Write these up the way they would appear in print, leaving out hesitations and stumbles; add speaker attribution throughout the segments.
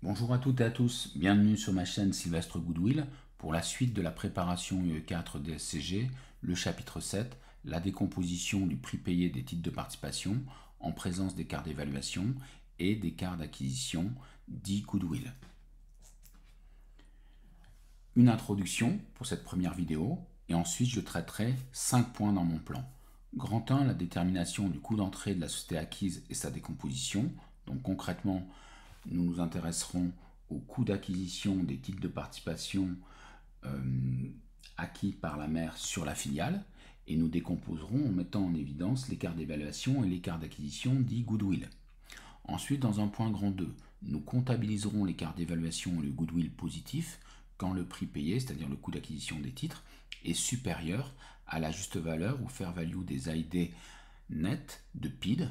Speaker 1: Bonjour à toutes et à tous, bienvenue sur ma chaîne Sylvestre Goodwill pour la suite de la préparation UE4 DSCG, le chapitre 7, la décomposition du prix payé des titres de participation en présence d'écarts d'évaluation et d'écarts d'acquisition dit Goodwill. Une introduction pour cette première vidéo et ensuite je traiterai 5 points dans mon plan. Grand 1, la détermination du coût d'entrée de la société acquise et sa décomposition. Donc concrètement, nous nous intéresserons au coût d'acquisition des titres de participation acquis par la mère sur la filiale et nous décomposerons en mettant en évidence l'écart d'évaluation et l'écart d'acquisition dit goodwill. Ensuite, dans un point grand 2, nous comptabiliserons l'écart d'évaluation et le goodwill positif quand le prix payé, c'est-à-dire le coût d'acquisition des titres, est supérieur à la juste valeur ou fair value des AID net de PID.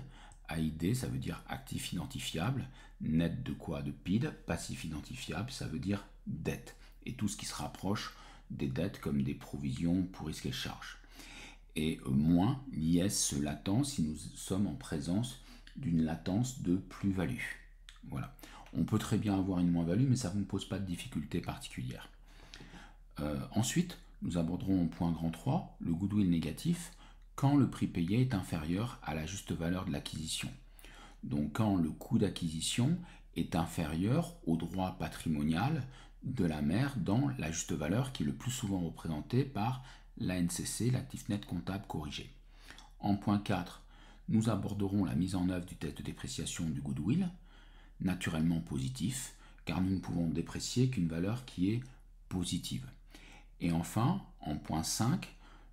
Speaker 1: AID, ça veut dire actif identifiable. Net de quoi? De PID. Passif identifiable, ça veut dire dette. Et tout ce qui se rapproche des dettes comme des provisions pour risques et charges. Et moins l'IS latent si nous sommes en présence d'une latence de plus-value. Voilà. On peut très bien avoir une moins-value, mais ça ne pose pas de difficulté particulière. Ensuite, nous aborderons au point grand 3, le goodwill négatif, quand le prix payé est inférieur à la juste valeur de l'acquisition. Donc quand le coût d'acquisition est inférieur au droit patrimonial de la mère dans la juste valeur qui est le plus souvent représentée par l'ANCC, l'actif net comptable corrigé. En point 4, nous aborderons la mise en œuvre du test de dépréciation du goodwill, naturellement positif, car nous ne pouvons déprécier qu'une valeur qui est positive. Et enfin, en point 5,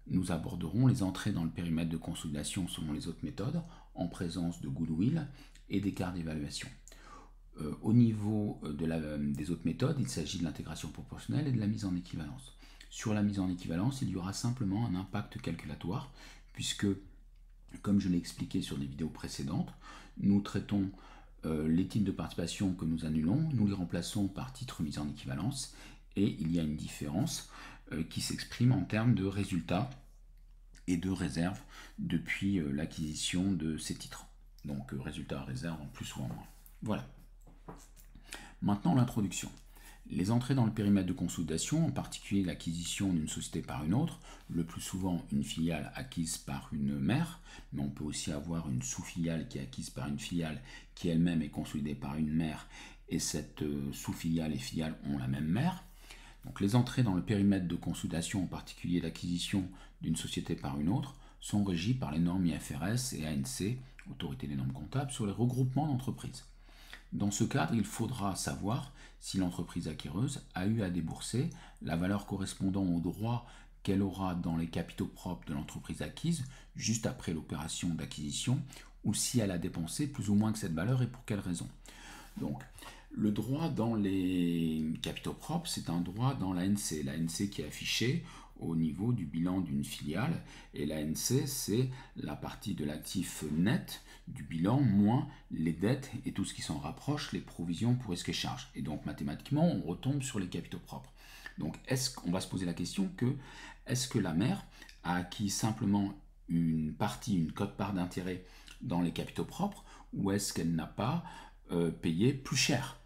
Speaker 1: nous aborderons les entrées dans le périmètre de consolidation selon les autres méthodes, en présence de goodwill et d'écart d'évaluation. Au niveau des autres méthodes, il s'agit de l'intégration proportionnelle et de la mise en équivalence. Sur la mise en équivalence, il y aura simplement un impact calculatoire, puisque, comme je l'ai expliqué sur des vidéos précédentes, nous traitons les titres de participation que nous annulons, nous les remplaçons par titres mis en équivalence, et il y a une différence qui s'exprime en termes de résultats et de réserves depuis l'acquisition de ces titres. Donc résultats, réserves en plus ou en moins. Voilà. Maintenant l'introduction. Les entrées dans le périmètre de consolidation, en particulier l'acquisition d'une société par une autre, le plus souvent une filiale acquise par une mère, mais on peut aussi avoir une sous-filiale qui est acquise par une filiale qui elle-même est consolidée par une mère, et cette sous-filiale et filiale ont la même mère. Donc les entrées dans le périmètre de consolidation, en particulier l'acquisition d'une société par une autre, sont régies par les normes IFRS et ANC, Autorité des normes comptables, sur les regroupements d'entreprises. Dans ce cadre, il faudra savoir si l'entreprise acquéreuse a eu à débourser la valeur correspondant au droit qu'elle aura dans les capitaux propres de l'entreprise acquise juste après l'opération d'acquisition, ou si elle a dépensé plus ou moins que cette valeur et pour quelle raison. Donc, le droit dans les capitaux propres, c'est un droit dans l'ANC. L'ANC qui est affiché au niveau du bilan d'une filiale. Et l'ANC, c'est la partie de l'actif net du bilan moins les dettes et tout ce qui s'en rapproche, les provisions pour risques et charges. Et donc, mathématiquement, on retombe sur les capitaux propres. Donc, on va se poser la question que, est-ce que la mère a acquis simplement une partie, une quote-part d'intérêt dans les capitaux propres, ou est-ce qu'elle n'a pas payé plus cher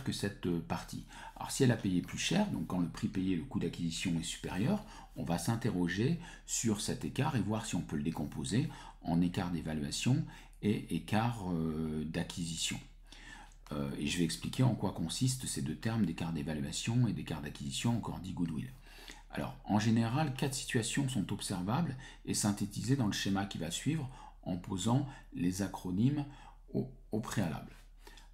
Speaker 1: que cette partie. Alors si elle a payé plus cher, donc quand le prix payé, le coût d'acquisition est supérieur, on va s'interroger sur cet écart et voir si on peut le décomposer en écart d'évaluation et écart d'acquisition. Et je vais expliquer en quoi consistent ces deux termes d'écart d'évaluation et d'écart d'acquisition, encore dit goodwill. Alors, en général, 4 situations sont observables et synthétisées dans le schéma qui va suivre en posant les acronymes au préalable.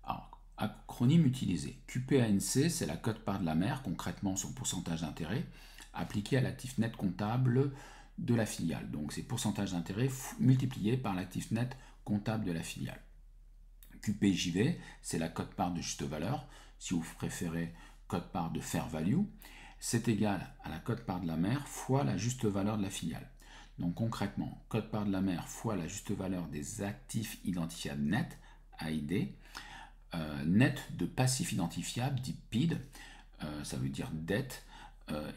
Speaker 1: Alors, acronyme utilisé. QPANC, c'est la quote-part de la mère, concrètement son pourcentage d'intérêt, appliqué à l'actif net comptable de la filiale. Donc c'est pourcentage d'intérêt multiplié par l'actif net comptable de la filiale. QPJV, c'est la quote-part de juste valeur, si vous préférez quote-part de fair value, c'est égal à la quote-part de la mère fois la juste valeur de la filiale. Donc concrètement, quote-part de la mère fois la juste valeur des actifs identifiables nets, AID, net de passif identifiable, dit PID, ça veut dire dette,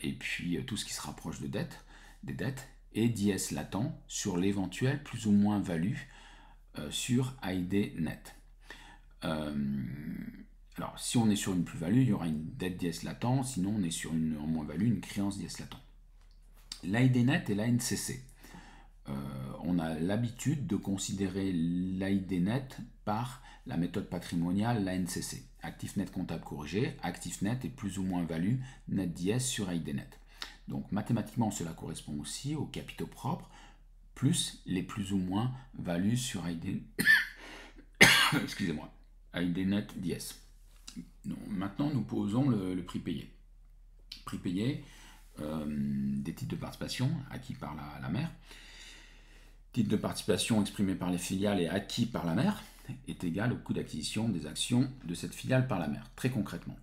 Speaker 1: et puis tout ce qui se rapproche de dette, des dettes, et d'IS latent sur l'éventuelle plus ou moins value sur AID net. Alors Alors, si on est sur une plus-value, il y aura une dette d'IS latent, sinon on est sur une en moins-value, une créance d'IS latent. L'AID net et l'ANCC. On a l'habitude de considérer l'AID net par la méthode patrimoniale, l'ANCC. Actif net comptable corrigé, actif net est plus ou moins value net d'IS sur AID net. Donc mathématiquement, cela correspond aussi aux capitaux propres, plus les plus ou moins values sur AID, excusez-moi, AID net d'IS. Maintenant, nous posons le prix payé. Prix payé des titres de participation acquis par la mère. Titre de participation exprimé par les filiales et acquis par la mère est égal au coût d'acquisition des actions de cette filiale par la mère, très concrètement.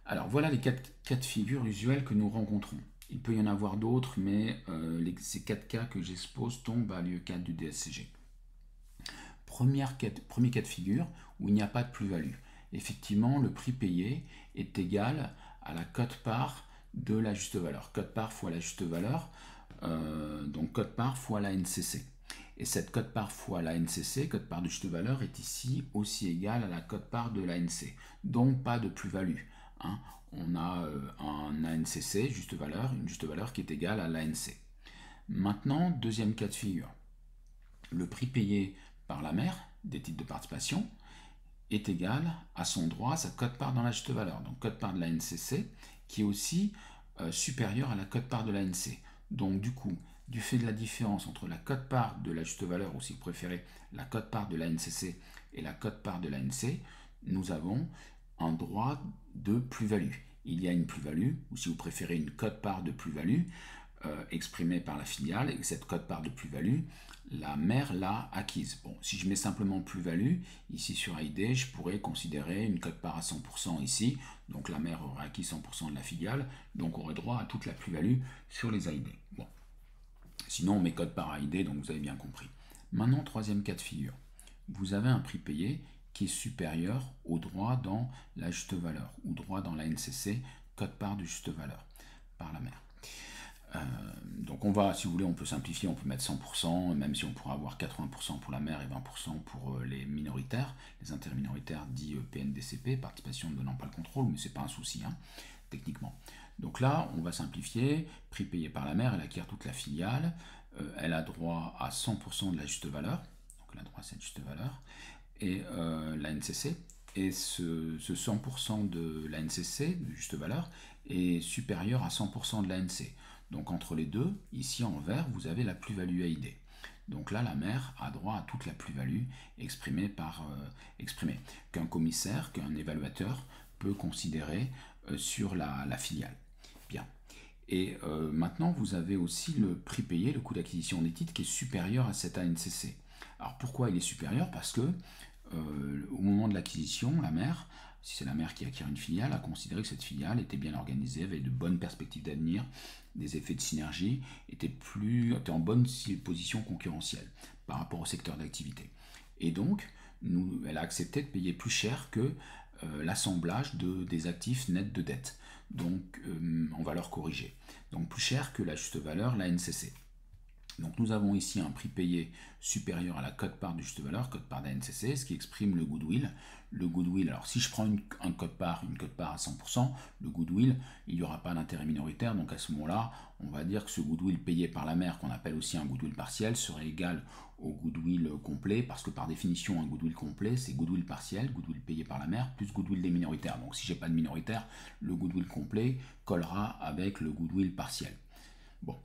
Speaker 1: Alors voilà les quatre cas de figure usuels que nous rencontrons. Il peut y en avoir d'autres, mais ces 4 cas que j'expose tombent à l'UE4 du DSCG. Premier cas de figure où il n'y a pas de plus-value. Effectivement, le prix payé est égal à la quote-part de la juste valeur. Quote-part fois la juste valeur, donc quote-part fois la NCC. Et cette quote-part fois la NCC, quote-part de juste valeur, est ici aussi égale à la quote-part de l'ANC. Donc pas de plus-value. Hein. On a un ANCC, une juste valeur qui est égale à l'ANC. Maintenant, deuxième cas de figure. Le prix payé par la mère des titres de participation est égal à son droit, à sa quote-part dans la juste valeur. Donc quote-part de la NCC qui est aussi supérieure à la quote-part de l'ANC. Donc du coup, du fait de la différence entre la quote-part de la juste valeur, ou si vous préférez la quote-part de la NCC et la quote-part de l'ANC, nous avons un droit de plus-value. Il y a une plus-value, ou si vous préférez une quote-part de plus-value, exprimée par la filiale, et cette quote-part de plus-value, la mère l'a acquise. Bon, si je mets simplement plus-value, ici sur AID, je pourrais considérer une quote-part à 100% ici, donc la mère aurait acquis 100% de la filiale, donc aurait droit à toute la plus-value sur les AID. Bon. Sinon, on met quote-part AID, donc vous avez bien compris. Maintenant, troisième cas de figure. Vous avez un prix payé qui est supérieur au droit dans la juste valeur, ou droit dans la NCC, quote-part de juste valeur, par la mère. Donc on va, si vous voulez, on peut simplifier, on peut mettre 100%, même si on pourra avoir 80% pour la mère et 20% pour les minoritaires, les intérêts minoritaires dits PNDCP, participation ne donnant pas le contrôle, mais c'est pas un souci, hein, techniquement. Donc là, on va simplifier, prix payé par la mère, elle acquiert toute la filiale, elle a droit à 100% de la juste valeur, donc elle a droit à cette juste valeur, et la NCC, et ce 100% de la NCC, de juste valeur, est supérieur à 100% de l'ANC. Donc entre les deux, ici en vert, vous avez la plus-value AID. Donc là, la mère a droit à toute la plus-value exprimée qu'un commissaire, qu'un évaluateur peut considérer sur la filiale. Bien. Et maintenant, vous avez aussi le prix payé, le coût d'acquisition des titres, qui est supérieur à cet ANCC. Alors pourquoi il est supérieur? Parce que au moment de l'acquisition, la mère, si c'est la mère qui acquiert une filiale, a considéré que cette filiale était bien organisée, avait de bonnes perspectives d'avenir, des effets de synergie, était en bonne position concurrentielle par rapport au secteur d'activité. Et donc, elle a accepté de payer plus cher que l'assemblage des actifs nets de dette, donc en valeur corrigée. Donc plus cher que la juste valeur, la NCC. Donc nous avons ici un prix payé supérieur à la quote-part de juste valeur, quote-part d'ANCC, ce qui exprime le goodwill. Le goodwill, alors si je prends une quote-part à 100%, le goodwill, il n'y aura pas d'intérêt minoritaire, donc à ce moment-là, on va dire que ce goodwill payé par la mère, qu'on appelle aussi un goodwill partiel, serait égal au goodwill complet, parce que par définition, un goodwill complet, c'est goodwill partiel, goodwill payé par la mère, plus goodwill des minoritaires. Donc si je n'ai pas de minoritaire, le goodwill complet collera avec le goodwill partiel. Bon.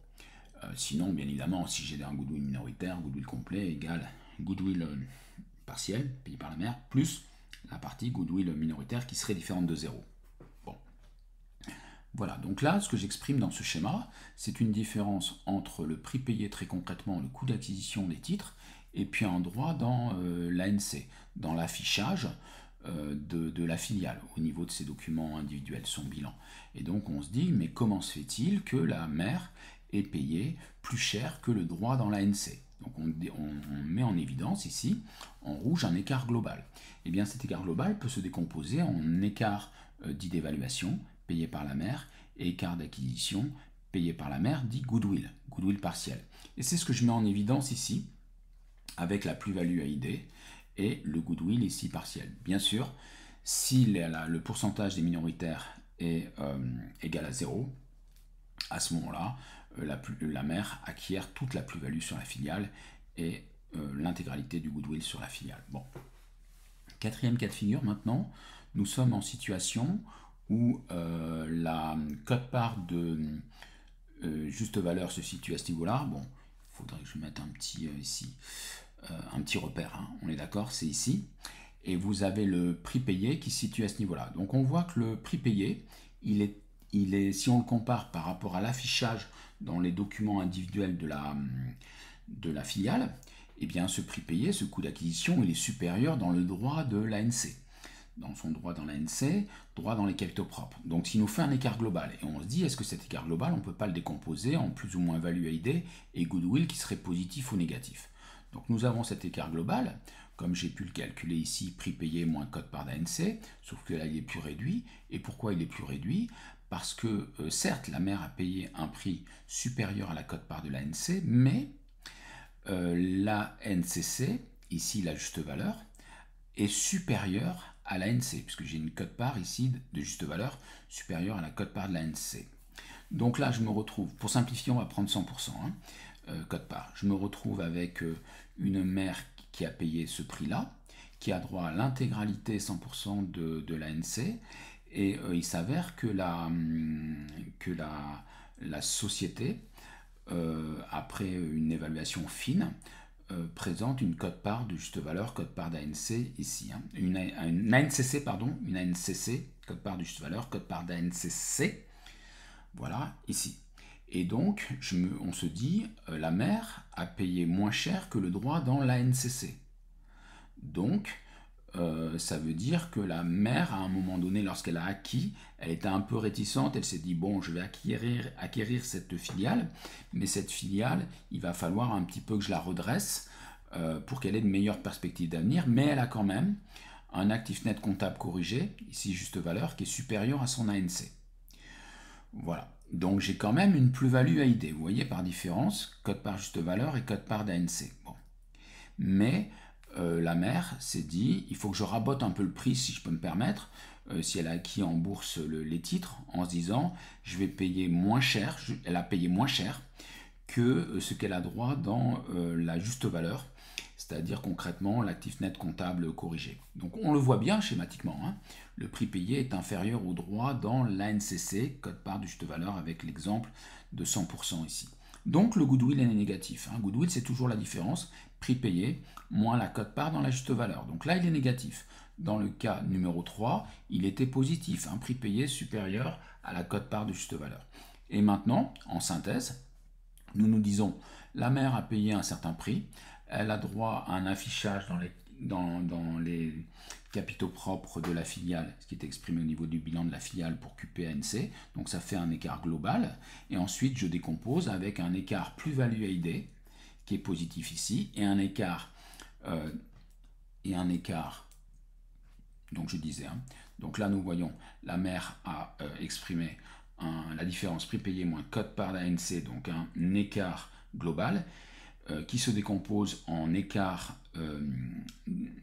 Speaker 1: Sinon, bien évidemment, si j'ai un goodwill minoritaire, goodwill complet égale goodwill partiel, payé par la mère, plus la partie goodwill minoritaire qui serait différente de 0. Bon. Voilà, donc là, ce que j'exprime dans ce schéma, c'est une différence entre le prix payé, très concrètement, le coût d'acquisition des titres, et puis un droit dans l'ANC, dans l'affichage de la filiale, au niveau de ses documents individuels, son bilan. Et donc on se dit, mais comment se fait-il que la mère est payé plus cher que le droit dans l'ANC? Donc on met en évidence ici, en rouge, un écart global. Et bien cet écart global peut se décomposer en écart dit d'évaluation, payé par la mère, et écart d'acquisition, payé par la mère, dit goodwill, goodwill partiel. Et c'est ce que je mets en évidence ici, avec la plus-value AID, et le goodwill ici partiel. Bien sûr, Si le pourcentage des minoritaires est égal à 0, à ce moment-là, la mère acquiert toute la plus-value sur la filiale et l'intégralité du goodwill sur la filiale. Bon. Quatrième cas de figure maintenant, nous sommes en situation où la quote-part de juste valeur se situe à ce niveau-là. Bon, il faudrait que je mette un petit ici, un petit repère, hein. On est d'accord, c'est ici. Et vous avez le prix payé qui se situe à ce niveau-là. Donc on voit que le prix payé, il est, si on le compare par rapport à l'affichage dans les documents individuels de la filiale, eh bien ce prix payé, ce coût d'acquisition, il est supérieur dans le droit de l'ANC. Dans son droit dans l'ANC, droit dans les capitaux propres. Donc s'il nous fait un écart global, et on se dit, est-ce que cet écart global, on ne peut pas le décomposer en plus ou moins value ID et goodwill qui serait positif ou négatif. Donc nous avons cet écart global, comme j'ai pu le calculer ici, prix payé moins quote-part d'ANC, sauf que là il est plus réduit. Et pourquoi il est plus réduit? Parce que certes, la mère a payé un prix supérieur à la quote-part de l'ANC, mais la NCC, ici la juste valeur, est supérieure à l'ANC, puisque j'ai une quote-part ici de juste valeur supérieure à la quote-part de l'ANC. Donc là, je me retrouve, pour simplifier, on va prendre 100%, quote-part. Je me retrouve avec une mère qui a payé ce prix-là, qui a droit à l'intégralité 100% de l'ANC, et il s'avère que la société, après une évaluation fine, présente une quote-part de juste valeur, quote-part d'ANC ici. Hein. Une ANCC, pardon, une ANCC, quote-part de juste valeur, quote-part d'ANCC, voilà, ici. Et donc, on se dit, la mère a payé moins cher que le droit dans l'ANCC. Donc, ça veut dire que la mère, à un moment donné, lorsqu'elle a acquis, elle était un peu réticente, elle s'est dit, bon, je vais acquérir cette filiale, mais cette filiale, il va falloir un petit peu que je la redresse pour qu'elle ait de meilleures perspectives d'avenir, mais elle a quand même un actif net comptable corrigé, ici juste valeur, qui est supérieur à son ANC. Voilà, donc j'ai quand même une plus-value à ID, vous voyez par différence, code par juste valeur et code par d'ANC. Bon. Mais la mère s'est dit, il faut que je rabote un peu le prix si je peux me permettre, si elle a acquis en bourse les titres, en se disant, je vais payer moins cher, elle a payé moins cher que ce qu'elle a droit dans la juste valeur, c'est-à-dire concrètement l'actif net comptable corrigé. Donc on le voit bien schématiquement, hein, le prix payé est inférieur au droit dans l'ANCC, code part de juste valeur avec l'exemple de 100% ici. Donc le goodwill est négatif. Hein. Goodwill, c'est toujours la différence, prix payé moins la quote-part dans la juste valeur. Donc là, il est négatif. Dans le cas numéro 3, il était positif, un prix payé supérieur à la quote-part de juste valeur. Et maintenant, en synthèse, nous nous disons, la mère a payé un certain prix, elle a droit à un affichage dans les capitaux propres de la filiale, ce qui est exprimé au niveau du bilan de la filiale pour QPANC, donc ça fait un écart global, et ensuite je décompose avec un écart plus-value ID, qui est positif ici, et un écart, donc je disais, hein, donc là nous voyons, la mère a exprimé la différence prix payé moins code par d'ANC, donc un écart global, qui se décompose en écart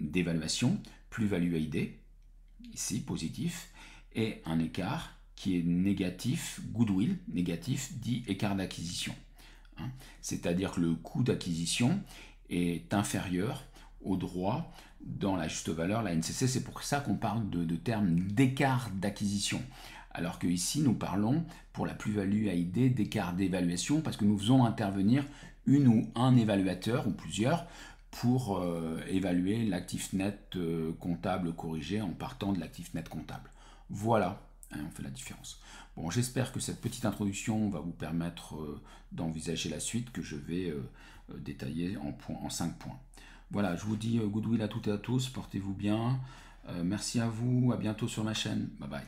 Speaker 1: d'évaluation, plus-value ID, ici positif, et un écart qui est négatif, goodwill, négatif, dit écart d'acquisition. Hein. C'est-à-dire que le coût d'acquisition est inférieur au droit dans la juste valeur, la NCC, c'est pour ça qu'on parle de termes d'écart d'acquisition. Alors que ici, nous parlons pour la plus-value AID d'écart d'évaluation parce que nous faisons intervenir une ou un évaluateur ou plusieurs pour évaluer l'actif net comptable corrigé en partant de l'actif net comptable. Voilà, hein, on fait la différence. Bon, j'espère que cette petite introduction va vous permettre d'envisager la suite que je vais détailler en 5 points. Voilà, je vous dis goodwill à toutes et à tous, portez-vous bien. Merci à vous, à bientôt sur ma chaîne. Bye bye.